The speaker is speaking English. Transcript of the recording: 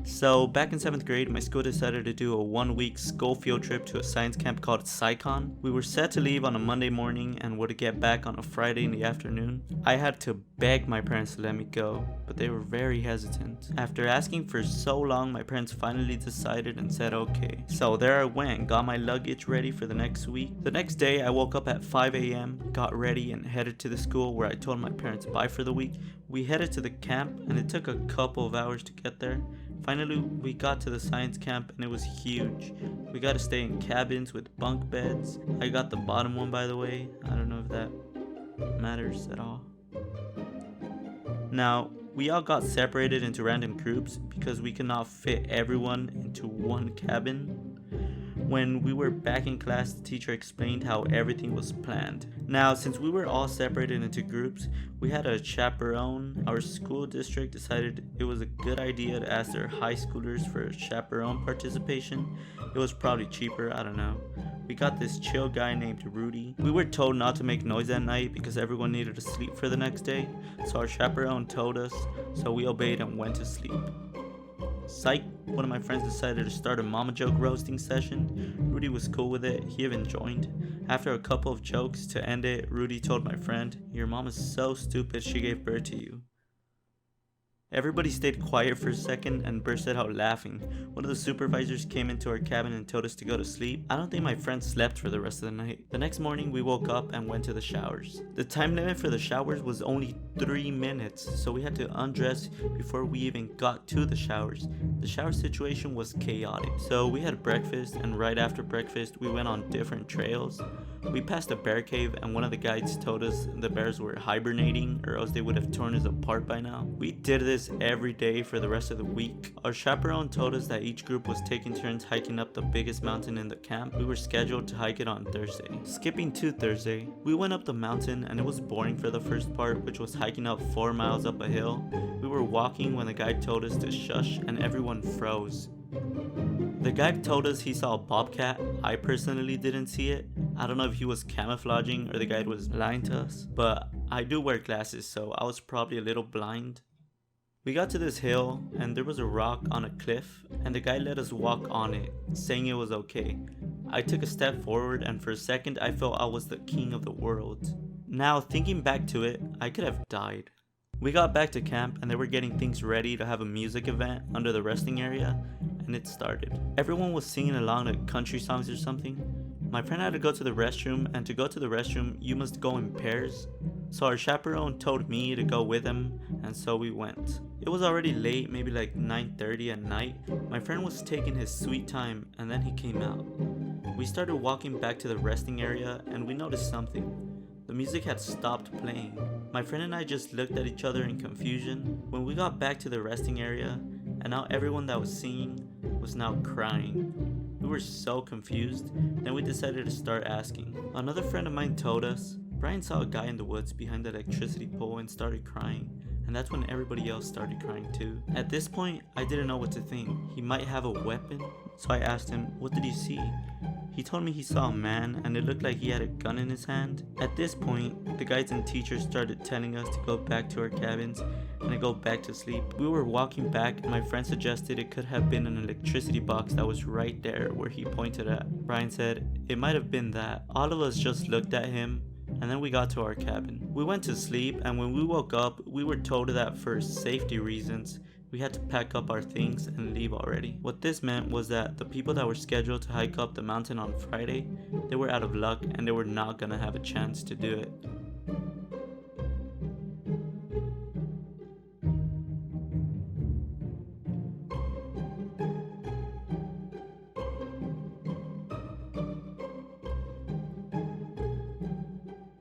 So back in 7th grade, my school decided to do a 1-week school field trip to a science camp called Scicon. We were set to leave on a Monday morning and were to get back on a Friday in the afternoon. I had to beg my parents to let me go, but they were very hesitant. After asking for so long, my parents finally decided and said okay. So there I went, got my luggage ready for the next week. The next day I woke up at 5 a.m., got ready and headed to the school where I told my parents bye for the week. We headed to the camp and it took a couple of hours to get there. Finally, we got to the science camp and it was huge. We got to stay in cabins with bunk beds. I got the bottom one, by the way. I don't know if that matters at all. Now, we all got separated into random groups because we could not fit everyone into one cabin. When we were back in class, the teacher explained how everything was planned. Now, since we were all separated into groups, we had a chaperone. Our school district decided it was a good idea to ask their high schoolers for chaperone participation. It was probably cheaper, I don't know. We got this chill guy named Rudy. We were told not to make noise at night because everyone needed to sleep for the next day. So our chaperone told us, so we obeyed and went to sleep. Psych, one of my friends decided to start a mama joke roasting session. Rudy was cool with it, he even joined. After a couple of jokes to end it, Rudy told my friend, "Your mom is so stupid she gave birth to you." Everybody stayed quiet for a second and bursted out laughing. One of the supervisors came into our cabin and told us to go to sleep. I don't think my friend slept for the rest of the night. The next morning we woke up and went to the showers. The time limit for the showers was only 3 minutes, so we had to undress before we even got to the showers. The shower situation was chaotic. So we had breakfast, and right after breakfast we went on different trails. We passed a bear cave and one of the guides told us the bears were hibernating or else they would have torn us apart by now. We did this every day for the rest of the week. Our chaperone told us that each group was taking turns hiking up the biggest mountain in the camp. We were scheduled to hike it on Thursday. Skipping to Thursday, we went up the mountain and it was boring for the first part, which was hiking up 4 miles up a hill. We were walking when the guide told us to shush and everyone froze. The guide told us he saw a bobcat. I personally didn't see it. I don't know if he was camouflaging or the guide was lying to us, but I do wear glasses, so I was probably a little blind. We got to this hill and there was a rock on a cliff and the guide let us walk on it, saying it was okay. I took a step forward and for a second I felt I was the king of the world. Now thinking back to it, I could have died. We got back to camp and they were getting things ready to have a music event under the resting area, and it started. Everyone was singing along to country songs or something. My friend had to go to the restroom, and to go to the restroom you must go in pairs. So our chaperone told me to go with him, and so we went. It was already late, maybe like 9:30 at night. My friend was taking his sweet time and then he came out. We started walking back to the resting area and we noticed something. The music had stopped playing. My friend and I just looked at each other in confusion. When we got back to the resting area, and now everyone that was singing was now crying. We were so confused, then we decided to start asking. Another friend of mine told us, Brian saw a guy in the woods behind the electricity pole and started crying, and that's when everybody else started crying too. At this point, I didn't know what to think. He might have a weapon, so I asked him, "What did you see?" He told me he saw a man and it looked like he had a gun in his hand. At this point, the guides and teachers started telling us to go back to our cabins and to go back to sleep. We were walking back and my friend suggested it could have been an electricity box that was right there where he pointed at. Brian said, "It might have been that." All of us just looked at him and then we got to our cabin. We went to sleep and when we woke up, we were told that for safety reasons, we had to pack up our things and leave already. What this meant was that the people that were scheduled to hike up the mountain on Friday, they were out of luck and they were not gonna have a chance to do it.